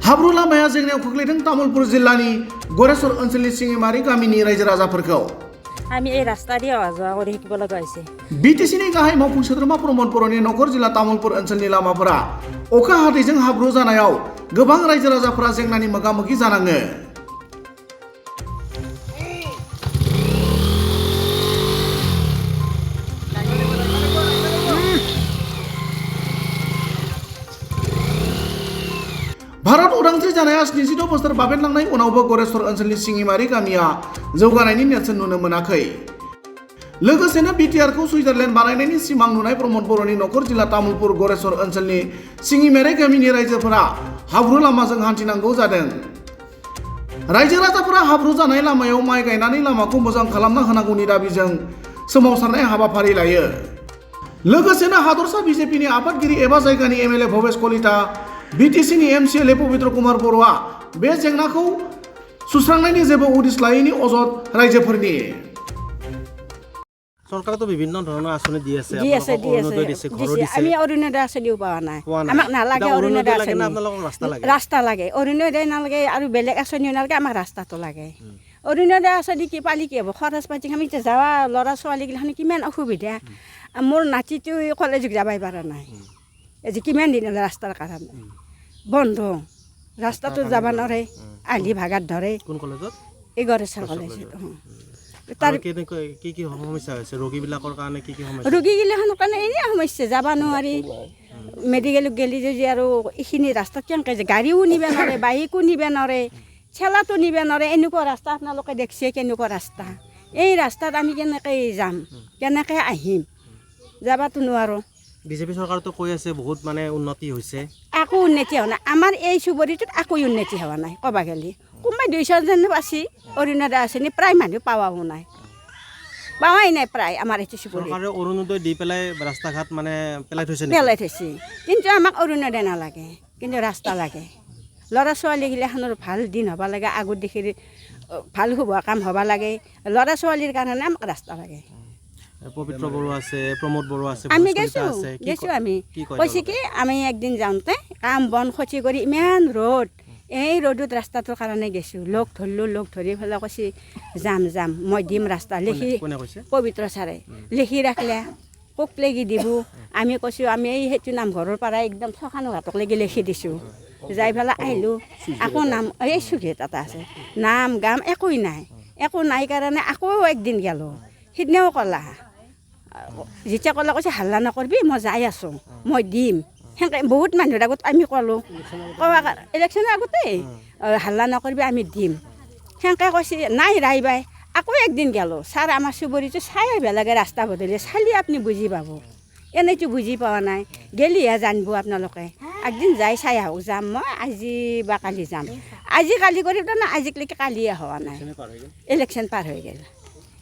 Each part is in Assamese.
हाब्रु लामाया जेंनायाव खोख्लैदों तामुलपुर जिल्लानि गरेस्वर ओनसोलनि सिङिमारि गामिनि रायजो राजाफोरखौ আমি এই ৰাস্তা দি অহা যোৱা কৰি শিকিব লগা হৈছে बिटिसिनि गाहाय मावफुं सोद्रोमा प्रमद बर'नि नखर जिल्ला तामुलपुर ओनसोलनि लामाफोरा अखा हादैजों हाब्रु जानायाव गोबां रायजो राजाफोरा जेंनानि मोगा-मोगि जानाङो भारत उदांस्रि जानाया 76 बोसोर बाबेनलांनाय उनावबो गरेस्वर ओनसोलनि सिङिमारि गामिया जौगानायनि नेरसोन नुनो मोनाखै लोगोसेनो बिटिआरखौ सुइजारलेण्ड बानायनायनि सिमां नुनाय प्रमद बर'नि नखर जिल्ला तामुलपुर गरेस्वर ओनसोलनि सिङिमारि गामिनि रायजोफोरा हाब्रु लामाजों हान्थिनांगौ जादों रायजो राजाफोरा हाब्रु जानाय लामायाव माइ गायनानै लामाखौ मोजां खालामना होनांगौनि दाबिजों सोमावसारनाय हाबाफारि लायो लोगोसेनो हादरसा बिजेपिनि आफादगिरि एबा जायगानि एमएलए भवेश कलिता बिटिसिनि एमसिएलए पबित्र कुमार बर'आ बे जेंनाखौ सुस्रांनायनि जेबो उदिस लायैनि अजद रायजोफोरनि सरकारे तो বিভিন্ন ধৰণৰ আঁচনি দি আছে আমি অৰুণোদয় আঁচনিও পোৱা নাই আমাক নালাগে অৰুণোদয় আঁচনি ৰাস্তা লাগে অৰুণোদয় নালাগে আৰু বেলেগ আঁচনিও নালাগে আমাক ৰাস্তাটো লাগে অৰুণোদয় আঁচনি কি পালি কি হ'ব খৰচ পাতি আমি যাৱা ল'ৰা ছোৱালীগিলাখানি কিমান অসুবিধা মোৰ নাতিটো কলেজত যাবাই পৰা নাই আজি কিমান দিন ৰাস্তাৰ কাৰণে বন্ধ ৰাস্তাটো যাব নোৱাৰে আলি ভাগাত ধৰে কোন কলেজত এই गरेस्वर কলেজ তাৰ কি সমস্যা হৈছে ৰোগীবিলাকৰ কাৰণে কি সমস্যা ৰোগীগিলাখনৰ কাৰণে এনে সমস্যা যাব নোৱাৰি মেডিকেলত গেলি যদি আৰু এইখিনি ৰাস্তাত কেনেকৈ যে গাড়ীও নিব নোৱাৰে বাইকো নিব নোৱাৰে ঠেলাটো নিব নোৱাৰে এনেকুৱা ৰাস্তা আপোনালোকে দেখিছে কেনেকুৱা ৰাস্তা এই ৰাস্তাত আমি কেনেকৈ যাম কেনেকৈ আহিম যাবাতো নোৱাৰোঁ বিজেপি চৰকাৰটো কৈ আছে বহুত মানে উন্নতি হৈছে আকৌ উন্নতি হোৱা নাই আমাৰ এই চুবুৰীটোত আকৌ উন্নতি হোৱা নাই ক'বা গেলি কোনোবাই 200জন পাইছে অৰুণোদয় আঁচনি প্ৰায় মানুহ পাৱাও নাই পাৱাই নাই প্ৰায় আমাৰ এইটো চুবুৰী চৰকাৰে অৰুণোদয় দি পেলাই ৰাস্তা ঘাট মানে পেলাই থৈছে কিন্তু আমাক অৰুণোদয় নালাগে কিন্তু ৰাস্তা লাগে ল'ৰা ছোৱালীগিলাখনৰ ভাল দিন হ'ব লাগে আগত দেখি ভাল শুভ কাম হ'ব লাগে ল'ৰা ছোৱালীৰ কাৰণে আমাক ৰাস্তা লাগে পবিত্ৰ বড়ো আছে প্ৰমোদ বড়ো আছে আমি গৈছোঁ আমি কৈছে কি আমি একদিন যাওঁতে কাম বন খতি কৰি ইমান ৰ'দ এই ৰ'দত ৰাস্তাটোৰ কাৰণে গৈছোঁ লগ ধৰি পেলাই কৈছে যাম মই দিম ৰাস্তা লিখি পবিত্ৰ ছাৰে লিখি ৰাখিলে কোক লাগি দিব আমি কৈছোঁ আমি এই সেইটো নামঘৰৰ পৰা একদম ছখানো ঘাটক লাগি লিখি দিছোঁ যাই পেলাই আহিলোঁ আকৌ নাম এই চুখে তাতে আছে নাম গাম একো নাই কাৰণে আকৌ একদিন গ'লোঁ সিদিনাও ক'লা যেতিয়া ক'লা কৈছে হাল্লা নকৰিবি মই যাই আছোঁ মই দিম সেনেকৈ বহুত মানুহৰ আগত আমি ক'লোঁ ইলেকশ্যনৰ আগতে হাল্লা নকৰিবি আমি দিম সেনেকৈ কৈছে নাই ৰাইবাই আকৌ একদিন গ'লোঁ ছাৰ আমাৰ চুবুৰীটো চাই আহিব লাগে ৰাস্তা বদলি চালি আপুনি বুজি পাব এনেইতো বুজি পোৱা নাই গেলিহে জানিব আপোনালোকে একদিন যাই চাই আহক যাম মই আজি বা কালি যাম আজি কালি কৰি না আজিলৈকে কালিয়ে হোৱা নাই ইলেকশ্যন পাৰ হৈ গ'ল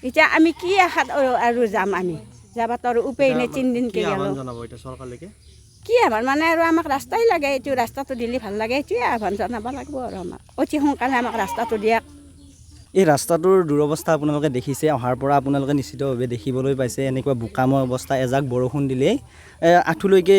এতিয়া আমি কি আশাত আৰু যাম আমি যাবাতো আৰু উপায় নাই 3 দিনকৈ গ'লোঁ কি আহ্বান মানে আৰু আমাক ৰাস্তাই লাগে এইটো ৰাস্তাটো দিলে ভাল লাগে এইটোৱে আহ্বান জনাব লাগিব আৰু আমাক অতি সোনকালে আমাক ৰাস্তাটো দিয়ক এই ৰাস্তাটোৰ দুৰৱস্থা আপোনালোকে দেখিছে অহাৰ পৰা আপোনালোকে নিশ্চিতভাৱে দেখিবলৈ পাইছে এনেকুৱা বোকাময় অৱস্থা এজাক বৰষুণ দিলেই আঁঠুলৈকে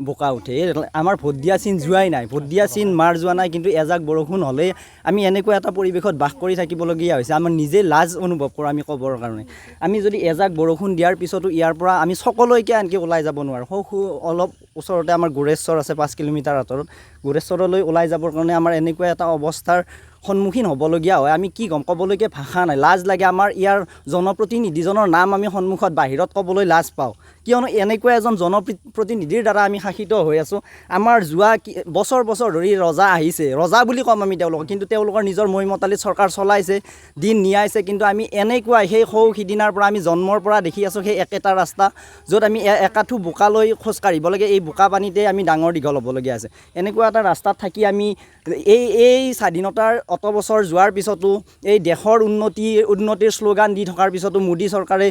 বোকা উঠে আমাৰ ভোট দিয়া চিন যোৱাই নাই ভোট দিয়া চিন মাৰ যোৱা নাই কিন্তু এজাক বৰষুণ হ'লে আমি এনেকুৱা এটা পৰিৱেশত বাস কৰি থাকিবলগীয়া হৈছে আমাৰ নিজে লাজ অনুভৱ কৰোঁ আমি ক'বৰ কাৰণে আমি যদি এজাক বৰষুণ দিয়াৰ পিছতো ইয়াৰ পৰা আমি সকলোকে আনকি ওলাই যাব নোৱাৰোঁ সৌ অলপ ওচৰতে আমাৰ গোৰেশ্বৰ আছে 5 কিলোমিটাৰ আঁতৰত গোৰেশ্বৰলৈ ওলাই যাবৰ কাৰণে আমাৰ এনেকুৱা এটা অৱস্থাৰ সন্মুখীন হ'বলগীয়া হয় আমি কি ক'ম ক'বলৈকে ভাষা নাই লাজ লাগে আমাৰ ইয়াৰ জনপ্ৰতিনিধিজনৰ নাম আমি সন্মুখত বাহিৰত ক'বলৈ লাজ পাওঁ কিয়নো এনেকুৱা এজন জনপ্ৰতিনিধিৰ দ্বাৰা আমি শাসিত হৈ আছোঁ আমাৰ যোৱা বছৰ ধৰি ৰজা আহিছে ৰজা বুলি ক'ম আমি তেওঁলোকক কিন্তু তেওঁলোকৰ নিজৰ মৈমতালিত চৰকাৰ চলাইছে দিন নিয়াইছে কিন্তু আমি এনেকুৱা সেই সিদিনাৰ পৰা আমি জন্মৰ পৰা দেখি আছোঁ সেই একেটা ৰাস্তা য'ত আমি একাঠু বোকালৈ খোজকাঢ়িব লাগে এই বোকা পানীতে আমি ডাঙৰ দীঘল হ'বলগীয়া আছে এনেকুৱা এটা ৰাস্তাত থাকি আমি এই স্বাধীনতাৰ অত বছৰ যোৱাৰ পিছতো এই দেশৰ উন্নতিৰ শ্লোগান দি থকাৰ পিছতো মোদী চৰকাৰে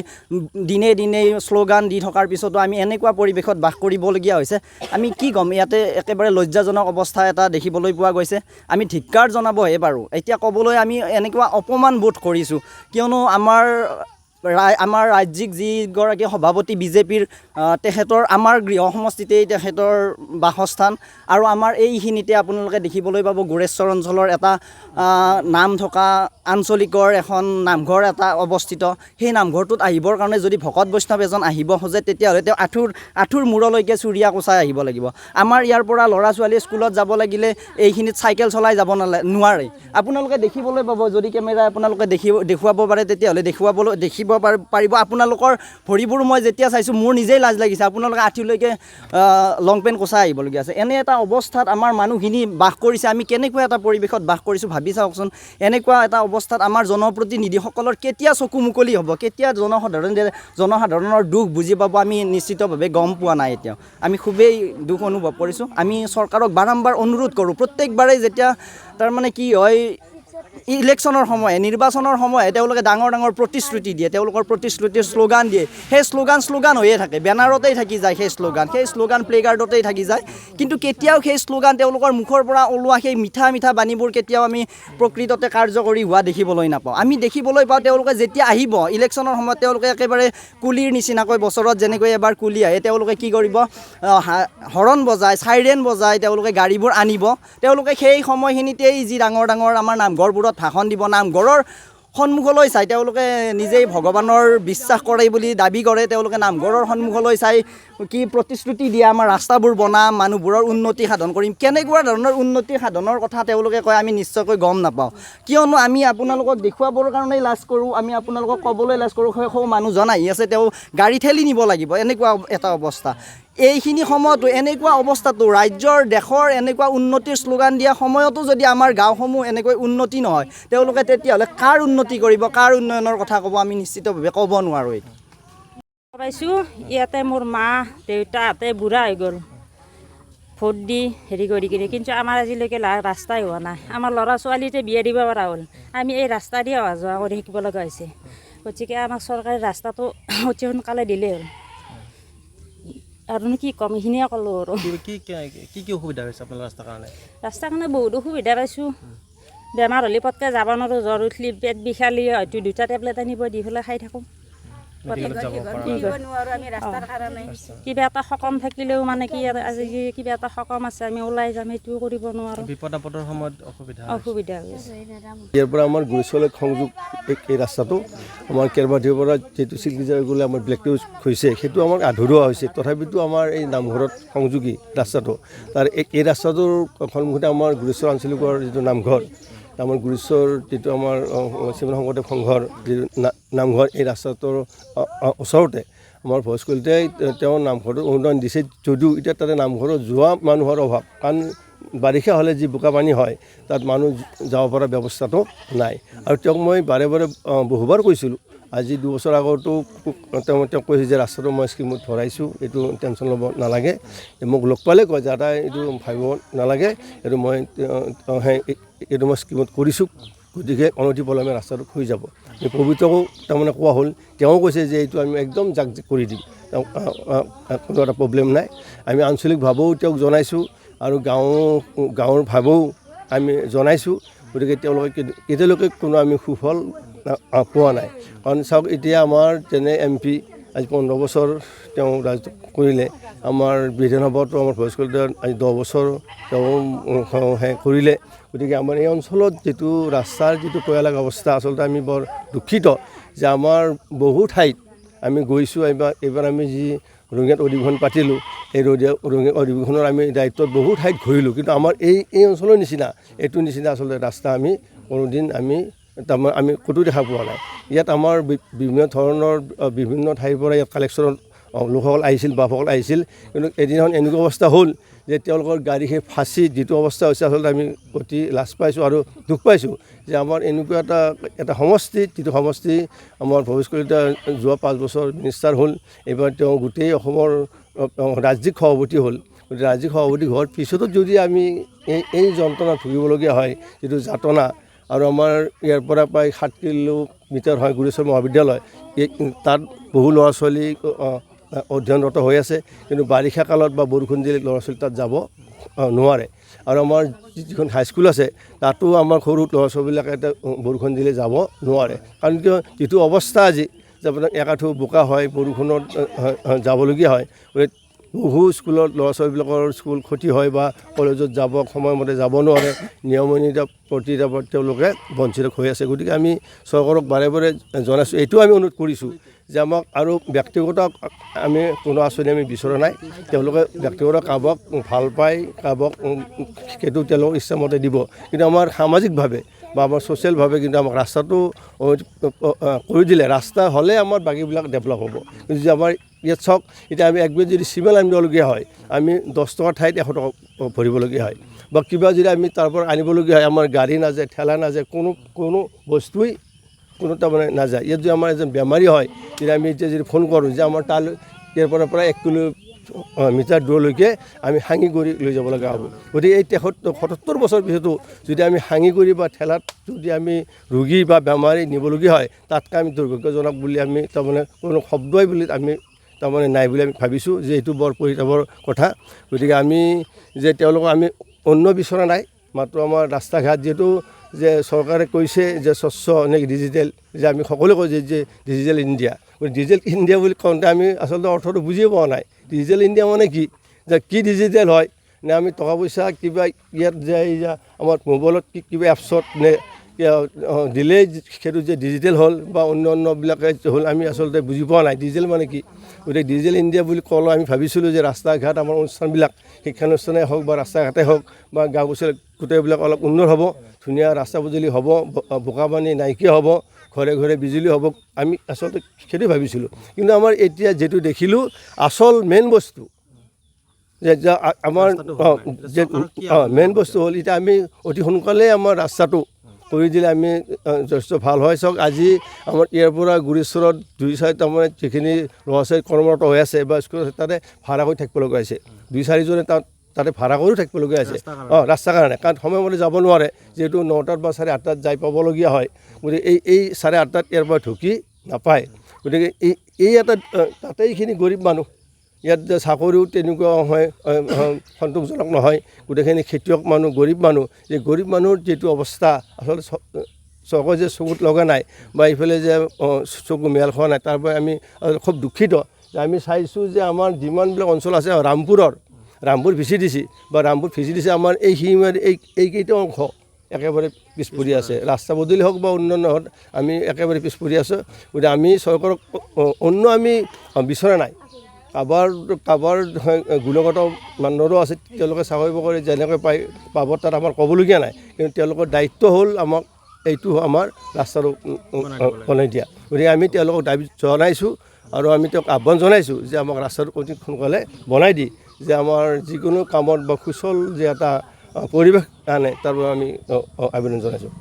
দিনে শ্লোগান দি থকাৰ পিছতো আমি এনেকুৱা পৰিৱেশত বাস কৰিবলগীয়া হৈছে আমি কি ক'ম ইয়াতে একেবাৰে লজ্জাজনক অৱস্থা এটা দেখিবলৈ পোৱা গৈছে আমি ধিক্কাৰ জনাবহে পাৰোঁ এতিয়া ক'বলৈ আমি এনেকুৱা অপমান বোধ কৰিছোঁ কিয়নো আমাৰ আমাৰ ৰাজ্যিক যিগৰাকী সভাপতি বিজেপিৰ তেখেতৰ আমাৰ গৃহ সমষ্টিতেই তেখেতৰ বাসস্থান আৰু আমাৰ এইখিনিতে আপোনালোকে দেখিবলৈ পাব গোৰেশ্বৰ অঞ্চলৰ এটা নাম থকা আঞ্চলিকৰ এখন নামঘৰ এটা অৱস্থিত। সেই নামঘৰটোত আহিবৰ কাৰণে যদি ভকত বৈষ্ণৱ এজন আহিব খোজে তেতিয়াহ'লে তেওঁ আঁঠুৰ মূৰলৈকে চুৰিয়া কোচাই আহিব লাগিব। আমাৰ ইয়াৰ পৰা ল'ৰা ছোৱালী স্কুলত যাব লাগিলে এইখিনিত চাইকেল চলাই যাব নোৱাৰে। আপোনালোকে দেখিবলৈ পাব, যদি কেমেৰা আপোনালোকে দেখুৱাব পাৰে তেতিয়াহ'লে দেখিব পাৰিব। আপোনালোকৰ ভৰিবোৰ মই যেতিয়া চাইছোঁ মোৰ নিজেই লাজ লাগিছে। আপোনালোকে আঁঠুলৈকে লং পেণ্ট কোচাই আহিবলগীয়া আছে। এনে এটা অৱস্থাত আমাৰ মানুহখিনি বাস কৰিছে। আমি কেনেকুৱা এটা পৰিৱেশত বাস কৰিছোঁ ভাবি চাওকচোন। এনেকুৱা এটা অৱস্থাত আমাৰ জনপ্ৰতিনিধিসকলৰ কেতিয়া চকু মুকলি হ'ব, কেতিয়া জনসাধাৰণৰ দুখ বুজি পাব, আমি নিশ্চিতভাৱে গম পোৱা নাই। এতিয়াও আমি খুবেই দুখ অনুভৱ কৰিছোঁ। আমি চৰকাৰক বাৰম্বাৰ অনুৰোধ কৰোঁ, প্ৰত্যেকবাৰেই যেতিয়া তাৰমানে কি হয় ইলেকশ্যনৰ সময়ে, নিৰ্বাচনৰ সময়ে তেওঁলোকে ডাঙৰ ডাঙৰ প্ৰতিশ্ৰুতি দিয়ে, তেওঁলোকৰ প্ৰতিশ্ৰুতিৰ শ্লোগান দিয়ে। সেই শ্লোগান হৈয়ে থাকে, বেনাৰতেই থাকি যায় সেই শ্লোগান প্লে কাৰ্ডতেই থাকি যায়। কিন্তু কেতিয়াও সেই শ্লোগান তেওঁলোকৰ মুখৰ পৰা ওলোৱা সেই মিঠা মিঠা বাণীবোৰ কেতিয়াও আমি প্ৰকৃততে কাৰ্যকৰী হোৱা দেখিবলৈ নাপাওঁ। আমি দেখিবলৈ পাওঁ তেওঁলোকে যেতিয়া আহিব ইলেকশ্যনৰ সময়ত তেওঁলোকে একেবাৰে কুলিৰ নিচিনাকৈ, বছৰত যেনেকৈ এবাৰ কুলি আহে, তেওঁলোকে কি কৰিব, হৰণ বজায়, চাইৰেন বজায়, তেওঁলোকে গাড়ীবোৰ আনিব। তেওঁলোকে সেই সময়খিনিতেই যি ডাঙৰ ডাঙৰ আমাৰ নামঘৰবোৰত ভাষণ দিব, নামঘৰৰ সন্মুখলৈ চাই তেওঁলোকে নিজেই ভগৱানৰ বিশ্বাস কৰে বুলি দাবী কৰে। তেওঁলোকে নামঘৰৰ সন্মুখলৈ চাই কি প্ৰতিশ্ৰুতি দিয়ে, আমাৰ ৰাস্তাবোৰ বনাম, মানুহবোৰৰ উন্নতি সাধন কৰিম। কেনেকুৱা ধৰণৰ উন্নতি সাধনৰ কথা তেওঁলোকে কয় আমি নিশ্চয়কৈ গম নাপাওঁ। কিয়নো আমি আপোনালোকক দেখুৱাবৰ কাৰণেই লাজ কৰোঁ, আমি আপোনালোকক ক'বলৈ লাজ কৰোঁ। সৌ মানুহজন আহি আছে, তেওঁ গাড়ী ঠেলি নিব লাগিব, এনেকুৱা এটা অৱস্থা। এইখিনি সময়তো, এনেকুৱা অৱস্থাতো, ৰাজ্যৰ দেশৰ এনেকুৱা উন্নতিৰ শ্লোগান দিয়া সময়তো যদি আমাৰ গাঁওসমূহ এনেকৈ উন্নতি নহয়, তেওঁলোকে তেতিয়াহ'লে কাৰ উন্নতি কৰিব, কাৰ উন্নয়নৰ কথা ক'ব, আমি নিশ্চিতভাৱে ক'ব নোৱাৰোঁ। পাইছোঁ ইয়াতে মোৰ মা দেউতাহঁতে বুঢ়া হৈ গ'ল ভোট দি হেৰি কৰি কিনে, কিন্তু আমাৰ আজিলৈকে ৰাস্তাই হোৱা নাই। আমাৰ ল'ৰা ছোৱালীতে বিয়া দিব পৰা হ'ল, আমি এই ৰাস্তা দি অহা যোৱা কৰি শিকিব লগা হৈছে। গতিকে আমাক চৰকাৰে ৰাস্তাটো অতি সোনকালে দিলেই হ'ল। আৰু কি ক'ম, এইখিনিয়ে ক'লোঁ আৰু। কি অসুবিধা হৈছে আপোনাৰ ৰাস্তাৰ কাৰণে? ৰাস্তাৰ কাৰণে বহুত অসুবিধা পাইছোঁ। বেমাৰ হ'লে পটকৈ যাব নোৱাৰোঁ, জ্বৰ উঠলি, পেট বিষালি হয়তো 2টা টেবলেট আনিব, দি পেলাই খাই থাকোঁ। কিবা এটা সকাম থাকিলেও মানে কি আজি কিবা এটা সকাম আছে, আমি ওলাই যাম, সেইটোও কৰিব নোৱাৰোঁ। বিপদ আপদৰ সময়ত অসুবিধা হৈছে। ইয়াৰ পৰা আমাৰ গুৰিচলৈ সংযোগ এই ৰাস্তাটো আমাৰ কেৰবাটিৰ পৰা যিটো চিলগিজাৰ গ'লে আমাৰ ব্লেকটো হৈছে, সেইটো আমাৰ আধৰুৱা হৈছে। তথাপিতো আমাৰ এই নামঘৰত সংযোগী ৰাস্তাটো, তাৰ এই ৰাস্তাটোৰ সন্মুখতে আমাৰ গুৰিচৰ আঞ্চলিকৰ যিটো নামঘৰ, আমাৰ গুৰিচৰ যিটো আমাৰ শ্ৰীমন্ত শংকৰদেৱ সংঘৰ যিটো নামঘৰ, এই ৰাস্তাটোৰ ওচৰতে আমাৰ ভইচকলিতে তেওঁ নামঘৰটো অনুদান দিছে। যদিও এতিয়া তাতে নামঘৰত যোৱা মানুহৰ অভাৱ, কাৰণ বাৰিষা হ'লে যি বোকা পানী হয় তাত মানুহ যাব পৰা ব্যৱস্থাটো নাই। আৰু তেওঁক মই বাৰে বাৰে বহুবাৰ কৈছিলোঁ, আজি 2 বছৰ আগতো তেওঁক কৈছে যে ৰাস্তাটো মই স্কিমত ভৰাইছোঁ, এইটো টেনশ্যন ল'ব নালাগে। মোক লগ পালে কয় যে দাদা এইটো ভাবিব নালাগে, এইটো মই স্কিমত কৰিছোঁ, গতিকে অনতিপলমে ৰাস্তাটো হৈ যাব। পবিত্ৰকো তাৰমানে কোৱা হ'ল, তেওঁ কৈছে যে এইটো আমি একদম জাক কৰি দিম, কোনো এটা প্ৰব্লেম নাই। আমি আঞ্চলিকভাৱেও তেওঁক জনাইছোঁ আৰু গাঁৱৰ ভাৱেও আমি জনাইছোঁ। গতিকে তেওঁলোকে এতিয়ালৈকে কোনো আমি সুফল পোৱা নাই। কাৰণ চাওক, এতিয়া আমাৰ যেনে MP আজি 15 বছৰ তেওঁ ৰাজত্ব কৰিলে, আমাৰ বিধানসভাতো আমাৰ ভইচকলিতে আজি 10 বছৰ তেওঁ কৰিলে। গতিকে আমাৰ এই অঞ্চলত যিটো ৰাস্তাৰ যিটো তৈয়াৰ অৱস্থা, আচলতে আমি বৰ দুখিত যে আমাৰ বহু ঠাইত আমি গৈছোঁ। এইবাৰ আমি যি ৰঙিয়াত অধিৱেশন পাতিলোঁ, এই ৰঙিয়াত অধিৱেশনৰ আমি দায়িত্বত বহু ঠাইত ঘূৰিলোঁ, কিন্তু আমাৰ এই অঞ্চলৰ নিচিনা এইটো নিচিনা আচলতে ৰাস্তা আমি কোনোদিন আমি ক'তো দেখা পোৱা নাই। ইয়াত আমাৰ বিভিন্ন ধৰণৰ বিভিন্ন ঠাইৰ পৰা ইয়াত কালেকশ্যনত লোকসকল আহিছিল, বাপসকল আহিছিল, কিন্তু এদিনাখন এনেকুৱা অৱস্থা হ'ল যে তেওঁলোকৰ গাড়ী সেই ফাঁচি যিটো অৱস্থা হৈছে, আচলতে আমি অতি লাজ পাইছোঁ আৰু দুখ পাইছোঁ যে আমাৰ এনেকুৱা এটা সমষ্টি, যিটো সমষ্টি আমাৰ ভৱিষ্যতে যোৱা 5 বছৰ মিনিষ্টাৰ হ'ল, এইবাৰ তেওঁ গোটেই অসমৰ ৰাজ্যিক সভাপতি হ'ল। গতিকে ৰাজ্যিক সভাপতি হোৱাৰ পিছতো যদি আমি এই যন্ত্ৰণা ভুগিবলগীয়া হয়, যিটো যাতনা, আৰু আমাৰ ইয়াৰ পৰা প্ৰায় 7 কিলোমিটাৰ হয় গুৰেশ্বৰ মহাবিদ্যালয়, তাত বহু ল'ৰা ছোৱালী অধ্যয়নৰত হৈ আছে, কিন্তু বাৰিষা কালত বা বৰষুণ দিলে ল'ৰা ছোৱালী তাত যাব নোৱাৰে। আৰু আমাৰ যিখন হাইস্কুল আছে তাতো আমাৰ সৰু ল'ৰা ছোৱালীবিলাকে বৰষুণ দিলে যাব নোৱাৰে। কাৰণ কিয়, যিটো অৱস্থা আজি যে আপোনাৰ একাঠু বোকা হয়, বৰষুণত যাবলগীয়া হয়, বহু স্কুলত ল'ৰা ছোৱালীবিলাকৰ স্কুল ক্ষতি হয় বা কলেজত যাব সময়মতে যাব নোৱাৰে, নিয়মনীয়তা প্ৰতি তেওঁলোকে বঞ্চিত হৈ আছে। গতিকে আমি চৰকাৰক বাৰে বাৰে জনাইছোঁ, এইটোও আমি অনুৰোধ কৰিছোঁ যে আমাক আৰু ব্যক্তিগত আমি কোনো আঁচনি আমি বিচৰা নাই, তেওঁলোকে ব্যক্তিগত কাৰোবাক ভাল পায়, কাৰোবাক সেইটো তেওঁলোকক ইচ্ছামতে দিব, কিন্তু আমাৰ সামাজিকভাৱে বা আমাৰ ছ'চিয়েলভাৱে কিন্তু আমাক ৰাস্তাটো কৰি দিলে, ৰাস্তা হ'লে আমাৰ বাকীবিলাক ডেভেলপ হ'ব। কিন্তু যদি আমাৰ ইয়াত চাওক, এতিয়া আমি একবাৰ যদি চিমেণ্ট আনিবলগীয়া হয়, আমি 10 টকাৰ ঠাইত 100 টকা ভৰিবলগীয়া হয়, বা কিবা যদি আমি তাৰ পৰা আনিবলগীয়া হয়, আমাৰ গাড়ী নাযায়, ঠেলা নাযায়, কোনো বস্তুৱেই কোনো তাৰমানে নাযায়। ইয়াত যদি আমাৰ এজন বেমাৰী হয়, তেতিয়া আমি এতিয়া যদি ফোন কৰোঁ যে আমাৰ তালৈ ইয়াৰ পৰা 1 কিলোমিটাৰ দূৰলৈকে আমি হাঙি কৰি লৈ যাব লগা হ'ব। গতিকে এই 77 বছৰ পিছতো যদি আমি হাঙি কৰি বা ঠেলাত যদি আমি ৰোগী বা বেমাৰী নিবলগীয়া হয়, তাতকৈ আমি দুৰ্ভাগ্যজনক বুলি আমি তাৰমানে কোনো শব্দই বুলি আমি তাৰমানে নাই বুলি আমি ভাবিছোঁ যে এইটো বৰ পৰিতাপৰ কথা। গতিকে আমি যে তেওঁলোকক আমি অন্য বিচৰা নাই, মাত্ৰ আমাৰ ৰাস্তা ঘাট যিহেতু যে চৰকাৰে কৈছে যে স্বচ্ছ নে ডিজিটেল, যে আমি সকলোৱে কৈছে যে ডিজিটেল ইণ্ডিয়া, ডিজিটেল ইণ্ডিয়া বুলি কওঁতে আমি আচলতে অৰ্থটো বুজিয়ে পোৱা নাই। ডিজিটেল ইণ্ডিয়া মানে কি ডিজিটেল হয়, নে আমি টকা পইচা কিবা ইয়াত যে আমাৰ মোবাইলত কিবা এপছত নে দিলেই সেইটো যে ডিজিটেল হ'ল বা অন্যবিলাকে হ'ল, আমি আচলতে বুজি পোৱা নাই ডিজিটেল মানে কি। গতিকে ডিজিটেল ইণ্ডিয়া বুলি ক'লে আমি ভাবিছিলোঁ যে ৰাস্তা ঘাট আমাৰ অনুষ্ঠানবিলাক, শিক্ষানুষ্ঠানেই হওক বা ৰাস্তা ঘাটেই হওক বা গাঁও গোচৰ গোটেইবিলাক অলপ উন্নত হ'ব, ধুনীয়া ৰাস্তা পদূলি হ'ব, বোকা পানী নাইকিয়া হ'ব, ঘৰে ঘৰে বিজুলী হ'ব, আমি আচলতে সেইটো ভাবিছিলোঁ। কিন্তু আমাৰ এতিয়া যিটো দেখিলোঁ আচল মেইন বস্তু যে আমাৰ মেইন বস্তু হ'ল, এতিয়া আমি অতি সোনকালেই আমাৰ ৰাস্তাটো কৰি দিলে আমি যথেষ্ট ভাল হয়। চাওক আজি আমাৰ ইয়াৰ পৰা গুৰিশ্বৰত 2-4 তাৰমানে যিখিনি ল'ৰা ছোৱালী কৰ্মৰত হৈ আছে বা স্কুলত তাতে ভাড়া কৰি থাকিব লগা হৈছে, 2-4জনে তাতে ভাড়া কৰিও থাকিবলগীয়া হৈছে ৰাস্তাৰ কাৰণে, কাৰণ সময়মতে যাব নোৱাৰে, যিহেতু 9টাত বা 8:30 যাই পাবলগীয়া হয়। গতিকে এই 8:30 ইয়াৰ পৰা ঢুকি নাপায়। গতিকে এই এটা তাতে এইখিনি গৰীব মানুহ, ইয়াত চাকৰিও তেনেকুৱা হয় সন্তোষজনক নহয়, গোটেইখিনি খেতিয়ক মানুহ, গৰীব মানুহ, এই গৰীব মানুহৰ যিটো অৱস্থা আচলতে চৰকাৰে যে চকুত লগা নাই বা এইফালে যে চকু মেল খোৱা নাই, তাৰ পৰা আমি খুব দুখিত। আমি চাইছোঁ যে আমাৰ যিমানবিলাক অঞ্চল আছে, ৰামপুৰ VCDC বা ৰামপুৰ VCDC আমাৰ এই সিমাৰি এইকেইটা অংশ একেবাৰে পিছ পৰি আছে, ৰাস্তা পদূলি হওক বা অন্যান্য হওক, আমি একেবাৰে পিছ পৰি আছোঁ। গতিকে আমি চৰকাৰক অন্য আমি বিচৰা নাই, কাৰোবাৰ গুণগত মানদণ্ডো আছে, তেওঁলোকে চাকৰি বাকৰি যেনেকৈ পাব তাত আমাৰ ক'বলগীয়া নাই, কিন্তু তেওঁলোকৰ দায়িত্ব হ'ল আমাক এইটো আমাৰ ৰাস্তাটো বনাই দিয়া। গতিকে আমি তেওঁলোকক দাবী জনাইছোঁ আৰু আমি তেওঁক আহ্বান জনাইছোঁ যে আমাক ৰাস্তাটো অতি সোনকালে বনাই দি যে আমাৰ যিকোনো কামত বা সুচল যে এটা পৰিৱেশ আনে, তাৰ বাবে আমি আবেদন জনাইছোঁ।